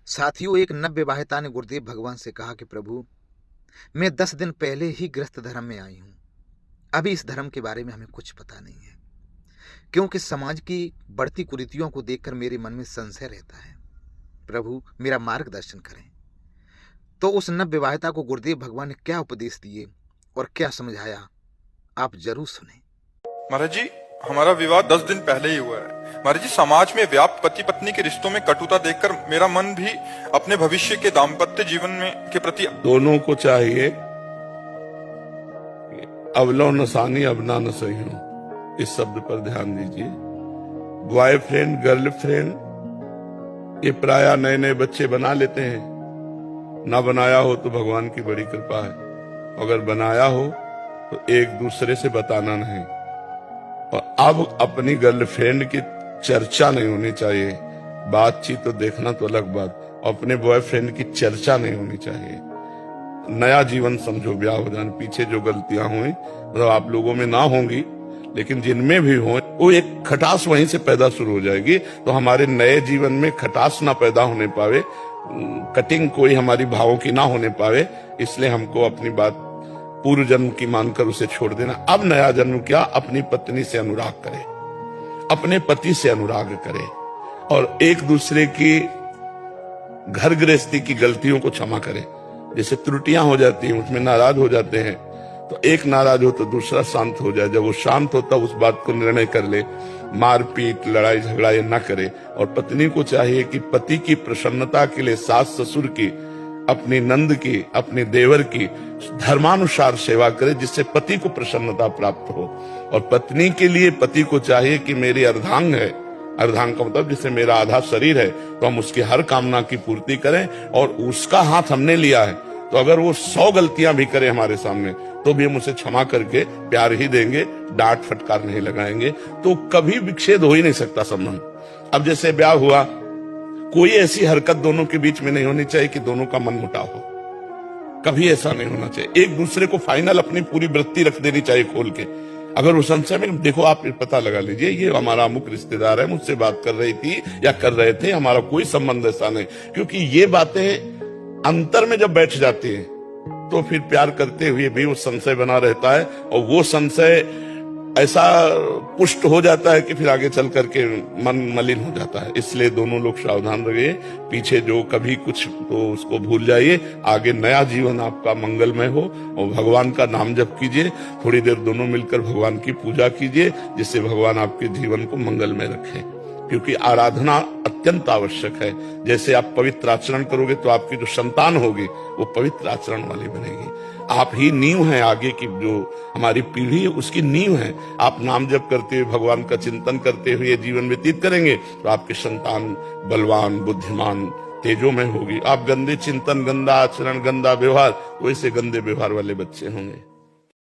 साथियों, एक नवविवाहिता ने गुरुदेव भगवान से कहा कि प्रभु, मैं 10 दिन पहले ही गृहस्थ धर्म में आई हूँ। अभी इस धर्म के बारे में हमें कुछ पता नहीं है, क्योंकि समाज की बढ़ती कुरीतियों को देखकर मेरे मन में संशय रहता है। प्रभु, मेरा मार्गदर्शन करें। तो उस नवविवाहिता को गुरुदेव भगवान ने क्या उपदेश दिए और क्या समझाया, आप जरूर सुने। महाराज जी, हमारा विवाह 10 दिन पहले ही हुआ है। महाराज जी, समाज में व्याप्त पति पत्नी के रिश्तों में कटुता देखकर मेरा मन भी अपने भविष्य के दाम्पत्य जीवन में के प्रति दोनों को चाहिए अवलो नसानी अबना न सही हो, इस शब्द पर ध्यान दीजिए। बॉयफ्रेंड गर्लफ्रेंड ये प्राय नए नए बच्चे बना लेते हैं। ना बनाया हो तो भगवान की बड़ी कृपा है, अगर बनाया हो तो एक दूसरे से बताना नहीं। और अब अपनी गर्लफ्रेंड की चर्चा नहीं होनी चाहिए। बातचीत तो देखना तो अलग बात, अपने बॉयफ्रेंड की चर्चा नहीं होनी चाहिए। नया जीवन समझो, ब्याह हो जाने पीछे जो गलतियां हुई मतलब आप लोगों में ना होंगी, लेकिन जिनमें भी हो वो एक खटास वहीं से पैदा शुरू हो जाएगी। तो हमारे नए जीवन में खटास ना पैदा होने पावे, कटिंग कोई हमारी भावों की ना होने पावे, इसलिए हमको अपनी बात पूर्व जन्म की मानकर उसे छोड़ देना। अब नया जन्म क्या, अपनी पत्नी से अनुराग करे, अपने पति से अनुराग करे और एक दूसरे की घर गृहस्थी की गलतियों को क्षमा करे। जैसे त्रुटियां हो जाती हैं उसमें नाराज हो जाते हैं, तो एक नाराज हो तो दूसरा शांत हो जाए। जब वो शांत होता उस बात को निर्णय कर ले, मारपीट लड़ाई झगड़ा ये न करे। और पत्नी को चाहिए कि पति की प्रसन्नता के लिए सास ससुर की, अपनी नंद की, अपने देवर की धर्मानुसार सेवा करे, जिससे पति को प्रसन्नता प्राप्त हो। और पत्नी के लिए पति को चाहिए कि मेरी अर्धांग है, अर्धांग का मतलब जिससे मेरा आधा शरीर है, तो हम उसकी हर कामना की पूर्ति करें। और उसका हाथ हमने लिया है तो अगर वो 100 गलतियां भी करे हमारे सामने तो भी हम उसे क्षमा करके प्यार ही देंगे, डांट फटकार नहीं लगाएंगे। तो कभी विच्छेद हो ही नहीं सकता संबंध। अब जैसे ब्याह हुआ, कोई ऐसी हरकत दोनों के बीच में नहीं होनी चाहिए कि दोनों का मन मुटाव हो, कभी ऐसा नहीं होना चाहिए। एक दूसरे को फाइनल अपनी पूरी वृत्ति रख देनी चाहिए खोल के। अगर वो संशय में, देखो आप पता लगा लीजिए ये हमारा अमुक रिश्तेदार है, मुझसे बात कर रही थी या कर रहे थे, हमारा कोई संबंध ऐसा नहीं। क्योंकि ये बातें अंतर में जब बैठ जाती है तो फिर प्यार करते हुए भी वो संशय बना रहता है और वो संशय ऐसा पुष्ट हो जाता है कि फिर आगे चल करके मन मलिन हो जाता है। इसलिए दोनों लोग सावधान रहिए, पीछे जो कभी कुछ तो उसको भूल जाइए, आगे नया जीवन आपका मंगलमय हो। और भगवान का नाम जप कीजिए, थोड़ी देर दोनों मिलकर भगवान की पूजा कीजिए, जिससे भगवान आपके जीवन को मंगलमय रखे। क्योंकि आराधना अत्यंत आवश्यक है। जैसे आप पवित्र आचरण करोगे तो आपकी जो संतान होगी वो पवित्र आचरण वाली बनेगी। आप ही नींव हैं, आगे की जो हमारी पीढ़ी है उसकी नींव है। आप नाम जप करते हुए, भगवान का चिंतन करते हुए जीवन व्यतीत करेंगे तो आपकी संतान बलवान, बुद्धिमान, तेजोमय होगी। आप गंदे चिंतन, गंदा आचरण, गंदा व्यवहार, वैसे गंदे व्यवहार वाले बच्चे होंगे।